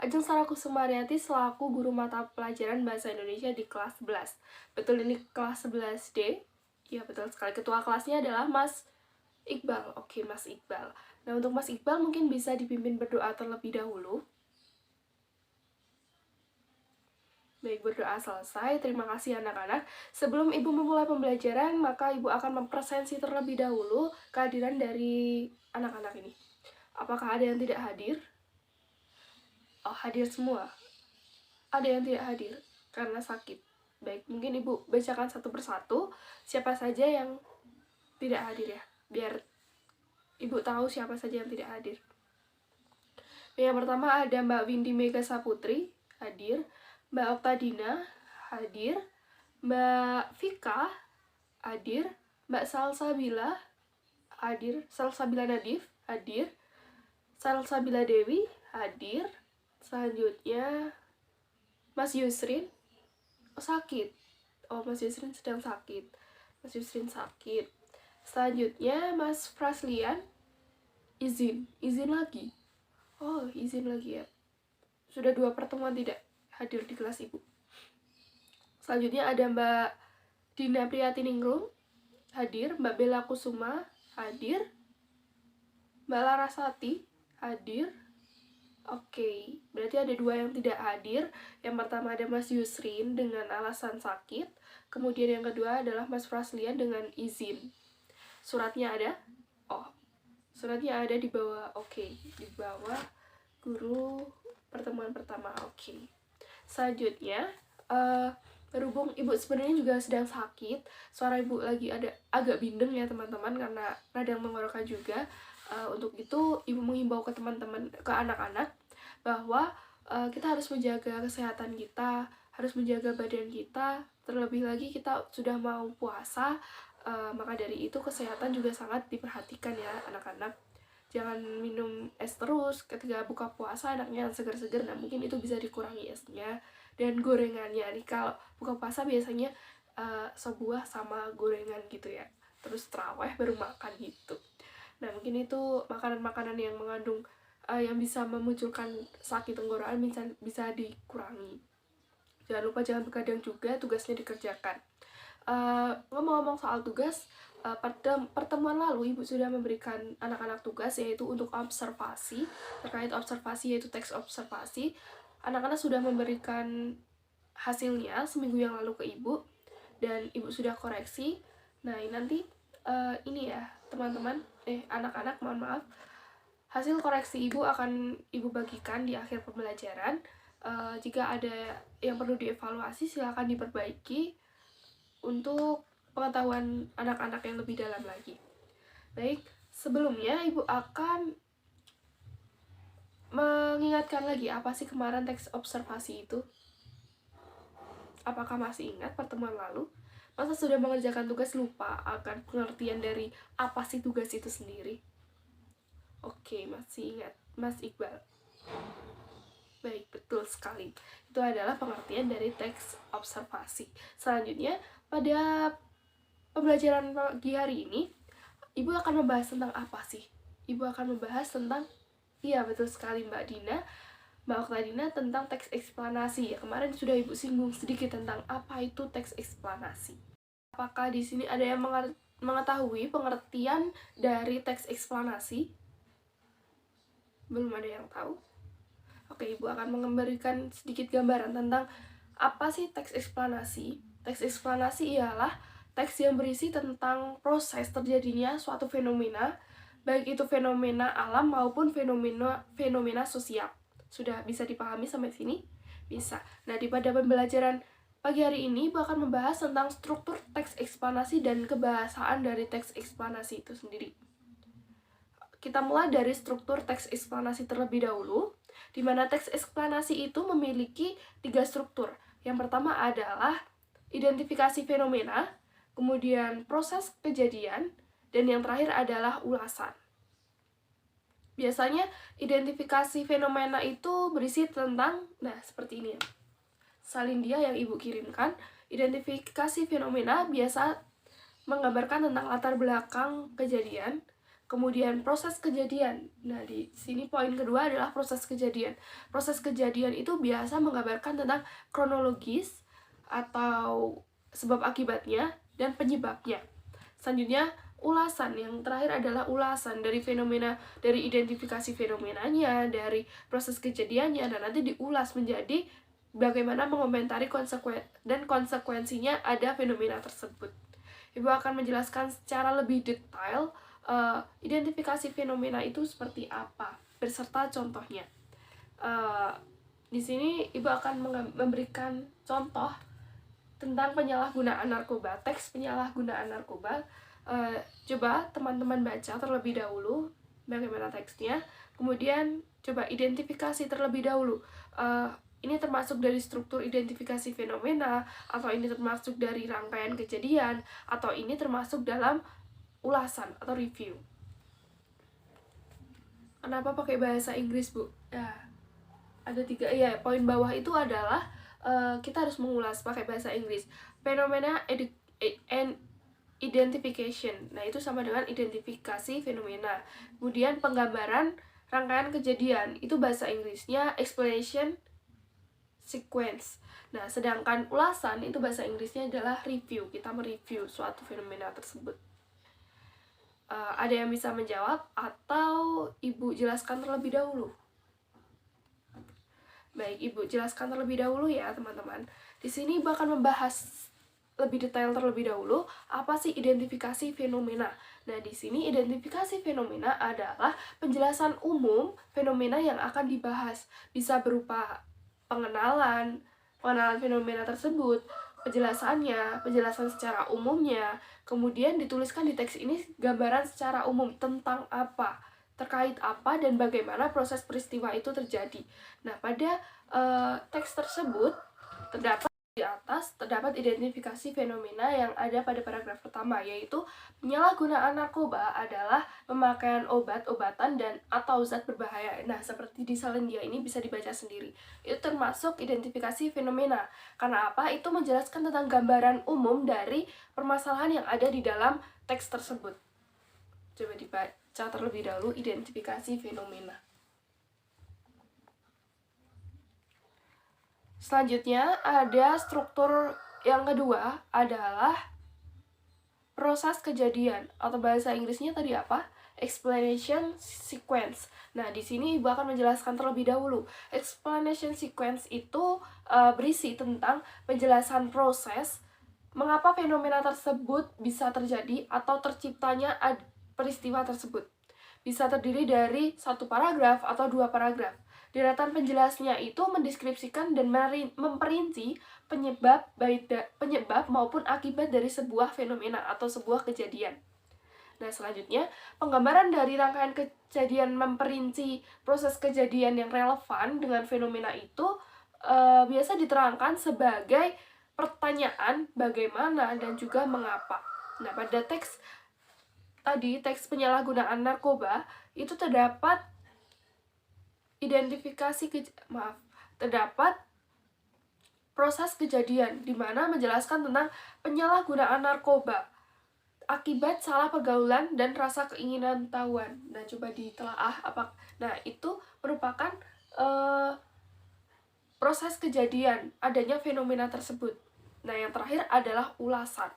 Ajeng Saraku Sumariati selaku guru mata pelajaran Bahasa Indonesia di kelas 11. Betul, ini kelas 11D. Ya, betul sekali. Ketua kelasnya adalah Mas Iqbal. Oke, Mas Iqbal. Nah, untuk Mas Iqbal mungkin bisa dipimpin berdoa terlebih dahulu. Baik, berdoa selesai. Terima kasih anak-anak. Sebelum Ibu memulai pembelajaran, maka Ibu akan mempresensi terlebih dahulu kehadiran dari anak-anak ini. Apakah ada yang tidak hadir? Oh, hadir semua. Ada yang tidak hadir karena sakit. Baik, mungkin Ibu bacakan satu persatu siapa saja yang tidak hadir ya, biar Ibu tahu siapa saja yang tidak hadir. Yang pertama ada Mbak Windy Mega Saputri, hadir. Mbak Oktadina, hadir. Mbak Vika, hadir. Mbak Salsabila, hadir. Salsabila Nadif, hadir. Salsabila Dewi, hadir. Selanjutnya Mas Yusrin, sakit. Oh, Mas Yusrin sedang sakit. Mas Yusrin sakit. Selanjutnya Mas Fraslian, izin lagi. Oh, izin lagi ya. Sudah 2 pertemuan tidak hadir di kelas Ibu. Selanjutnya ada Mbak Dina Priyatiningrum, hadir. Mbak Bella Kusuma, hadir. Mbak Larasati, hadir. Oke, berarti ada 2 yang tidak hadir. Yang pertama ada Mas Yusrin dengan alasan sakit. Kemudian yang kedua adalah Mas Fraslian dengan izin. Suratnya ada? Oh, suratnya ada di bawah. Oke, di bawah guru pertemuan pertama. Oke. Selanjutnya, berhubung Ibu sebenarnya juga sedang sakit, suara Ibu lagi ada agak bindeng ya teman-teman, karena radang tenggorokan juga. Untuk itu Ibu menghimbau ke teman-teman, ke anak-anak, bahwa kita harus menjaga kesehatan kita, harus menjaga badan kita. Terlebih lagi kita sudah mau puasa, maka dari itu kesehatan juga sangat diperhatikan ya anak-anak. Jangan minum es terus ketika buka puasa, anaknya segar-segar. Nah, mungkin itu bisa dikurangi esnya dan gorengannya nih. Kalau buka puasa biasanya sebuah sama gorengan gitu ya, terus terawih baru makan gitu. Nah, mungkin itu makanan-makanan yang mengandung yang bisa memunculkan sakit tenggorokan bisa dikurangi. Jangan lupa jangan begadang juga, tugasnya dikerjakan. Ngomong-ngomong soal tugas, pada pertemuan lalu Ibu sudah memberikan anak-anak tugas, yaitu untuk observasi. Terkait observasi, yaitu teks observasi, anak-anak sudah memberikan hasilnya seminggu yang lalu ke Ibu, dan Ibu sudah koreksi. Nah, nanti ini ya teman-teman, anak-anak, mohon maaf, hasil koreksi Ibu akan Ibu bagikan di akhir pembelajaran. Jika ada yang perlu dievaluasi, silakan diperbaiki untuk pengetahuan anak-anak yang lebih dalam lagi. Baik, sebelumnya Ibu akan mengingatkan lagi apa sih kemarin teks observasi itu. Apakah masih ingat pertemuan lalu? Masa sudah mengerjakan tugas lupa akan pengertian dari apa sih tugas itu sendiri? Oke, masih ingat Mas Iqbal? Baik, betul sekali. Itu adalah pengertian dari teks observasi. Selanjutnya, pada pembelajaran pagi hari ini, Ibu akan membahas tentang apa sih? Ibu akan membahas tentang, iya betul sekali Mbak Dina, Mbak Oktadina, tentang teks eksplanasi. Ya, kemarin sudah Ibu singgung sedikit tentang apa itu teks eksplanasi. Apakah di sini ada yang mengetahui pengertian dari teks eksplanasi? Belum ada yang tahu? Oke, Ibu akan memberikan sedikit gambaran tentang apa sih teks eksplanasi. Teks eksplanasi ialah teks yang berisi tentang proses terjadinya suatu fenomena, baik itu fenomena alam maupun fenomena sosial. Sudah bisa dipahami sampai sini? Bisa. Nah, pada pembelajaran pagi hari ini Ibu akan membahas tentang struktur teks eksplanasi dan kebahasaan dari teks eksplanasi itu sendiri. Kita mulai dari struktur teks eksplanasi terlebih dahulu, di mana teks eksplanasi itu memiliki 3 struktur. Yang pertama adalah identifikasi fenomena, kemudian proses kejadian, dan yang terakhir adalah ulasan. Biasanya identifikasi fenomena itu berisi tentang, nah seperti ini ya, salindia yang Ibu kirimkan. Identifikasi fenomena biasa menggambarkan tentang latar belakang kejadian. Kemudian proses kejadian. Nah, di sini poin kedua adalah proses kejadian. Proses kejadian itu biasa menggambarkan tentang kronologis atau sebab akibatnya dan penyebabnya. Selanjutnya, ulasan. Yang terakhir adalah ulasan dari fenomena, dari identifikasi fenomenanya, dari proses kejadiannya, dan nanti diulas menjadi bagaimana mengomentari konsekuensinya ada fenomena tersebut. Ibu akan menjelaskan secara lebih detail identifikasi fenomena itu seperti apa, beserta contohnya. Di sini Ibu akan memberikan contoh tentang penyalahgunaan narkoba, teks penyalahgunaan narkoba. Coba teman-teman baca terlebih dahulu bagaimana teksnya, kemudian coba identifikasi terlebih dahulu. Ini termasuk dari struktur identifikasi fenomena, atau ini termasuk dari rangkaian kejadian, atau ini termasuk dalam ulasan atau review. Kenapa pakai bahasa Inggris, Bu? Ya, ada 3 ya. Poin bawah itu adalah kita harus mengulas pakai bahasa Inggris. Fenomena and identification. Nah, itu sama dengan identifikasi fenomena. Kemudian penggambaran rangkaian kejadian, itu bahasa Inggrisnya explanation sequence. Nah, sedangkan ulasan itu bahasa Inggrisnya adalah review. Kita mereview suatu fenomena tersebut. Ada yang bisa menjawab atau Ibu jelaskan terlebih dahulu? Baik, Ibu jelaskan terlebih dahulu ya, teman-teman. Di sini Ibu akan membahas lebih detail terlebih dahulu apa sih identifikasi fenomena. Nah, di sini identifikasi fenomena adalah penjelasan umum fenomena yang akan dibahas. Bisa berupa pengenalan fenomena tersebut, penjelasan secara umumnya, kemudian dituliskan di teks ini gambaran secara umum tentang apa, terkait apa, dan bagaimana proses peristiwa itu terjadi. Nah, pada teks tersebut di atas terdapat identifikasi fenomena yang ada pada paragraf pertama, yaitu penyalahgunaan narkoba adalah pemakaian obat-obatan dan atau zat berbahaya. Nah, seperti di Selandia ini bisa dibaca sendiri. Itu termasuk identifikasi fenomena. Karena apa? Itu menjelaskan tentang gambaran umum dari permasalahan yang ada di dalam teks tersebut. Coba dibaca terlebih dahulu identifikasi fenomena. Selanjutnya ada struktur yang kedua adalah proses kejadian, atau bahasa Inggrisnya tadi apa? Explanation sequence. Nah, di sini Ibu akan menjelaskan terlebih dahulu. Explanation sequence itu berisi tentang penjelasan proses mengapa fenomena tersebut bisa terjadi atau terciptanya peristiwa tersebut. Bisa terdiri dari 1 paragraf atau 2 paragraf. Deretan penjelasnya itu mendeskripsikan dan memperinci penyebab maupun akibat dari sebuah fenomena atau sebuah kejadian. Nah, selanjutnya, penggambaran dari rangkaian kejadian memperinci proses kejadian yang relevan dengan fenomena itu biasa diterangkan sebagai pertanyaan bagaimana dan juga mengapa. Nah, pada teks penyalahgunaan narkoba itu terdapat terdapat proses kejadian di mana menjelaskan tentang penyalahgunaan narkoba akibat salah pergaulan dan rasa keinginan tahuan. Nah, coba ditelaah apa. Nah, itu merupakan proses kejadian adanya fenomena tersebut. Nah, yang terakhir adalah ulasan.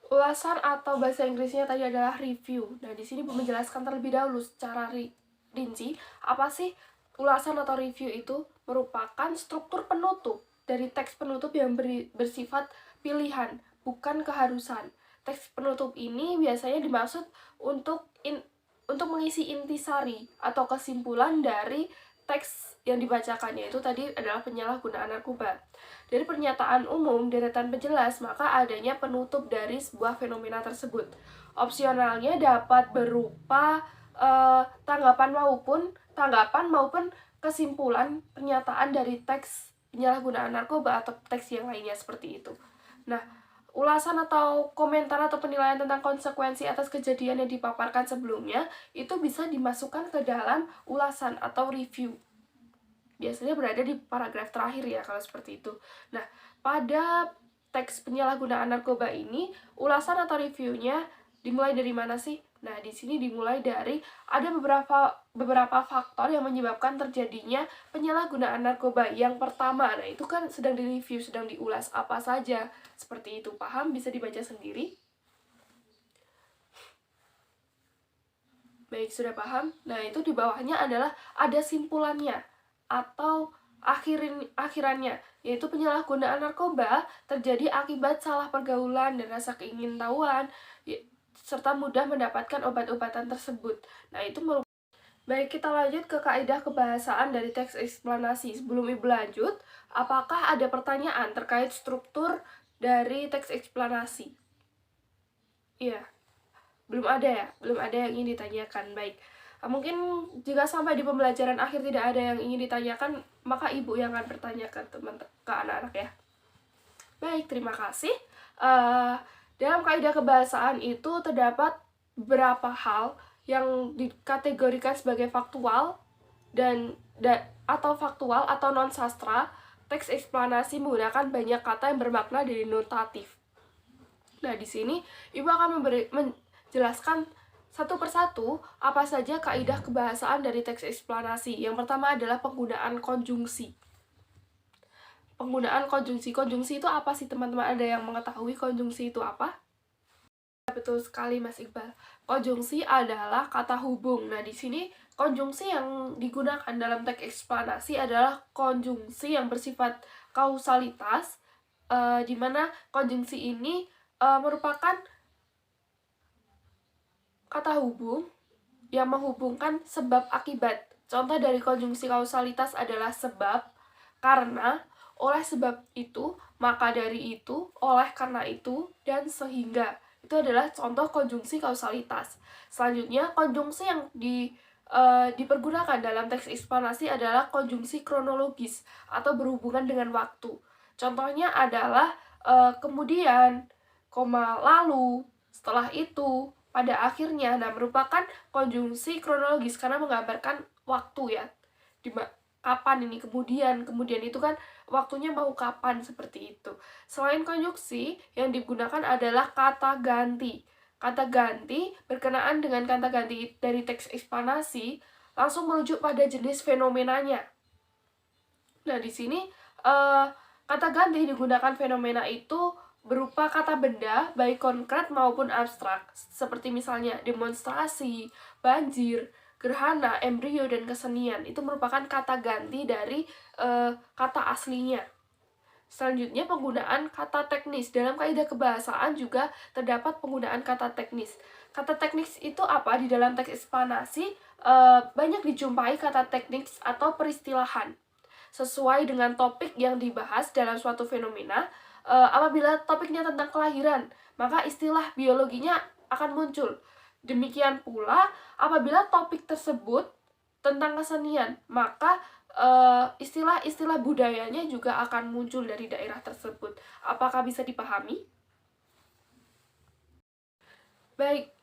Ulasan atau bahasa Inggrisnya tadi adalah review. Nah, di sini menjelaskan terlebih dahulu secara rinci apa sih ulasan atau review itu. Merupakan struktur penutup dari teks penutup yang bersifat pilihan, bukan keharusan. Teks penutup ini biasanya dimaksud untuk mengisi intisari atau kesimpulan dari teks yang dibacakannya, itu tadi adalah penyalahgunaan narkoba. Dari pernyataan umum, deretan penjelas, maka adanya penutup dari sebuah fenomena tersebut. Opsionalnya dapat berupa tanggapan maupun kesimpulan pernyataan dari teks penyalahgunaan narkoba atau teks yang lainnya seperti itu. Nah, ulasan atau komentar atau penilaian tentang konsekuensi atas kejadian yang dipaparkan sebelumnya itu bisa dimasukkan ke dalam ulasan atau review. Biasanya berada di paragraf terakhir ya kalau seperti itu. Nah, pada teks penyalahgunaan narkoba ini, ulasan atau reviewnya dimulai dari mana sih? Nah, di sini dimulai dari ada beberapa faktor yang menyebabkan terjadinya penyalahgunaan narkoba. Yang pertama, nah itu kan sedang direview, sedang diulas apa saja. Seperti itu, paham? Bisa dibaca sendiri. Baik, sudah paham? Nah, itu di bawahnya adalah ada simpulannya atau akhirannya, yaitu penyalahgunaan narkoba terjadi akibat salah pergaulan dan rasa keingintahuan, serta mudah mendapatkan obat-obatan tersebut. Nah, itu baik, kita lanjut ke kaidah kebahasaan dari teks eksplanasi. Sebelum Ibu lanjut, apakah ada pertanyaan terkait struktur dari teks eksplanasi? Iya, belum ada ya? Belum ada yang ingin ditanyakan. Baik, mungkin jika sampai di pembelajaran akhir tidak ada yang ingin ditanyakan, maka Ibu yang akan bertanya ke anak-anak ya. Baik, terima kasih. Dalam kaidah kebahasaan itu terdapat beberapa hal yang dikategorikan sebagai faktual atau faktual atau non sastra. Teks eksplanasi menggunakan banyak kata yang bermakna denotatif. Nah, di sini Ibu akan menjelaskan satu persatu apa saja kaidah kebahasaan dari teks eksplanasi. Yang pertama adalah penggunaan konjungsi. Penggunaan konjungsi. Konjungsi itu apa sih, teman-teman? Ada yang mengetahui konjungsi itu apa? Betul sekali, Mas Iqbal. Konjungsi adalah kata hubung. Nah, di sini konjungsi yang digunakan dalam teks eksplanasi adalah konjungsi yang bersifat kausalitas, di mana konjungsi ini merupakan kata hubung yang menghubungkan sebab akibat. Contoh dari konjungsi kausalitas adalah sebab, karena, oleh sebab itu, maka dari itu, oleh karena itu, dan sehingga. Itu adalah contoh konjungsi kausalitas. Selanjutnya, konjungsi yang dipergunakan dalam teks eksplanasi adalah konjungsi kronologis atau berhubungan dengan waktu. Contohnya adalah kemudian, lalu, setelah itu, pada akhirnya. Nah, merupakan konjungsi kronologis karena menggambarkan waktu ya. Kapan ini, kemudian itu kan waktunya mau kapan, seperti itu. Selain konjungsi, yang digunakan adalah kata ganti. Kata ganti berkenaan dengan kata ganti dari teks eksplanasi langsung merujuk pada jenis fenomenanya. Nah, di sini kata ganti digunakan fenomena itu berupa kata benda, baik konkret maupun abstrak, seperti misalnya demonstrasi, banjir, gerhana, embrio, dan kesenian. Itu merupakan kata ganti dari kata aslinya. Selanjutnya, penggunaan kata teknis. Dalam kaidah kebahasaan juga terdapat penggunaan kata teknis. Kata teknis itu apa? Di dalam teks eksplanasi banyak dijumpai kata teknis atau peristilahan sesuai dengan topik yang dibahas dalam suatu fenomena. Apabila topiknya tentang kelahiran, maka istilah biologinya akan muncul. Demikian pula apabila topik tersebut tentang kesenian, maka istilah-istilah budayanya juga akan muncul dari daerah tersebut. Apakah bisa dipahami? Baik,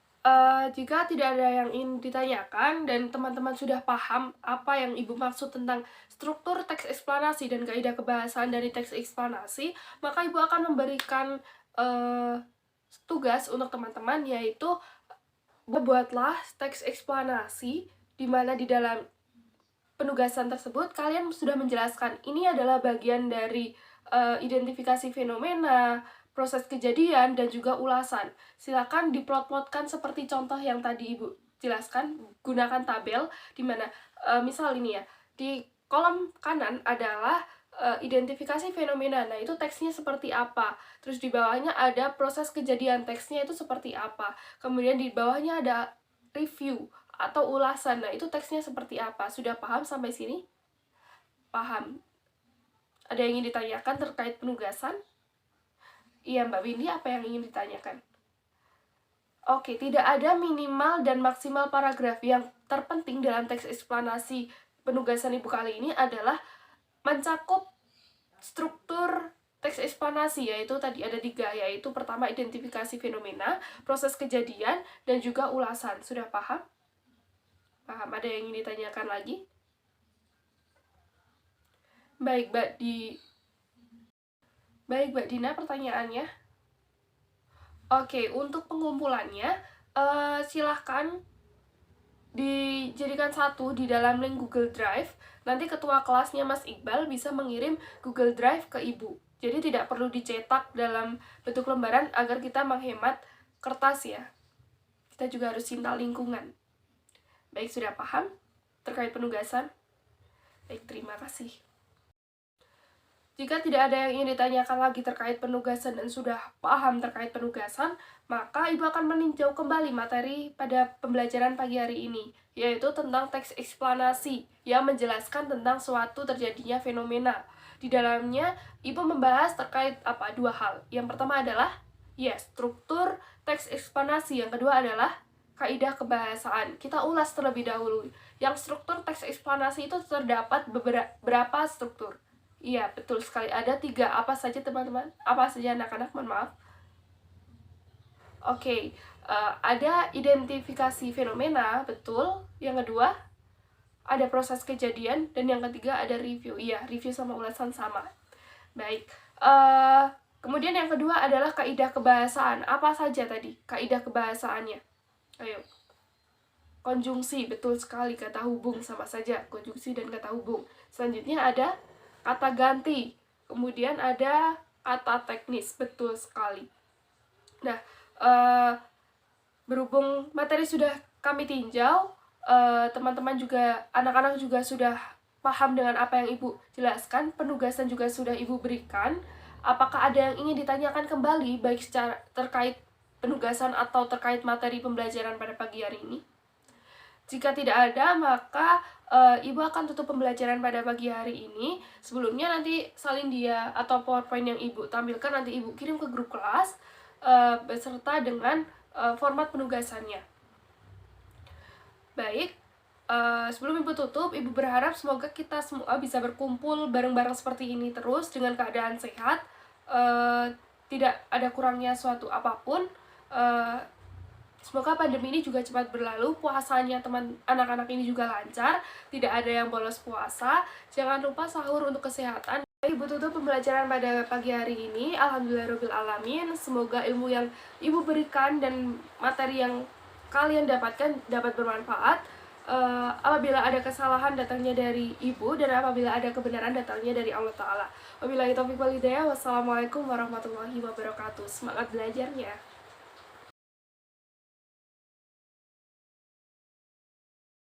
jika tidak ada yang ingin ditanyakan dan teman-teman sudah paham apa yang Ibu maksud tentang struktur teks eksplanasi dan kaidah kebahasaan dari teks eksplanasi, maka Ibu akan memberikan tugas untuk teman-teman, yaitu buatlah teks eksplanasi, di mana di dalam penugasan tersebut kalian sudah menjelaskan ini adalah bagian dari identifikasi fenomena, proses kejadian, dan juga ulasan. Silakan diplot-plotkan seperti contoh yang tadi Ibu jelaskan, gunakan tabel, di mana misal ini ya, di kolom kanan adalah identifikasi fenomena. Nah, itu teksnya seperti apa. Terus di bawahnya ada proses kejadian, teksnya itu seperti apa. Kemudian di bawahnya ada review atau ulasan. Nah, itu teksnya seperti apa. Sudah paham sampai sini? Paham. Ada yang ingin ditanyakan terkait penugasan? Iya, Mbak Windy, apa yang ingin ditanyakan? Oke, tidak ada minimal dan maksimal paragraf. Yang terpenting dalam teks eksplanasi penugasan Ibu kali ini adalah mencakup struktur teks eksplanasi, yaitu tadi ada 3, yaitu pertama identifikasi fenomena, proses kejadian, dan juga ulasan. Sudah paham? Paham. Ada yang ingin ditanyakan lagi? Baik, Mbak Dina, pertanyaannya. Oke, untuk pengumpulannya, silahkan dijadikan satu di dalam link Google Drive. Nanti ketua kelasnya Mas Iqbal bisa mengirim Google Drive ke Ibu. Jadi tidak perlu dicetak dalam bentuk lembaran agar kita menghemat kertas ya. Kita juga harus cinta lingkungan. Baik, sudah paham terkait penugasan? Baik, terima kasih. Jika tidak ada yang ingin ditanyakan lagi terkait penugasan dan sudah paham terkait penugasan, maka Ibu akan meninjau kembali materi pada pembelajaran pagi hari ini, yaitu tentang teks eksplanasi yang menjelaskan tentang suatu terjadinya fenomena. Di dalamnya, Ibu membahas terkait dua hal. Yang pertama adalah struktur teks eksplanasi, yang kedua adalah kaidah kebahasaan. Kita ulas terlebih dahulu. Yang struktur teks eksplanasi itu terdapat beberapa struktur. Iya, betul sekali. Ada 3. Apa saja, teman-teman? Apa saja, anak-anak? Mohon maaf. Oke, ada identifikasi fenomena, betul. Yang kedua, ada proses kejadian. Dan yang ketiga, ada review. Iya, review sama ulasan sama. Baik. Kemudian yang kedua adalah kaidah kebahasaan. Apa saja tadi kaidah kebahasaannya? Ayo. Konjungsi, betul sekali. Kata hubung sama saja. Konjungsi dan kata hubung. Selanjutnya ada kata ganti, kemudian ada kata teknis, betul sekali. Nah, berhubung materi sudah kami tinjau, teman-teman juga, anak-anak juga sudah paham dengan apa yang Ibu jelaskan, penugasan juga sudah Ibu berikan. Apakah ada yang ingin ditanyakan kembali, baik secara terkait penugasan atau terkait materi pembelajaran pada pagi hari ini? Jika tidak ada, maka Ibu akan tutup pembelajaran pada pagi hari ini. Sebelumnya nanti salin dia atau PowerPoint yang Ibu tampilkan nanti Ibu kirim ke grup kelas beserta dengan format penugasannya. Baik, sebelum Ibu tutup, Ibu berharap semoga kita semua bisa berkumpul bareng-bareng seperti ini terus dengan keadaan sehat, tidak ada kurangnya suatu apapun. Semoga pandemi ini juga cepat berlalu, puasanya anak-anak ini juga lancar, tidak ada yang bolos puasa. Jangan lupa sahur untuk kesehatan. Ibu tutup pembelajaran pada pagi hari ini. Alhamdulillahirobbilalamin. Semoga ilmu yang Ibu berikan dan materi yang kalian dapatkan dapat bermanfaat. Apabila ada kesalahan datangnya dari Ibu, dan apabila ada kebenaran datangnya dari Allah Ta'ala. Wabillahi taufiq wal hidayah. Wassalamualaikum warahmatullahi wabarakatuh. Semangat belajarnya.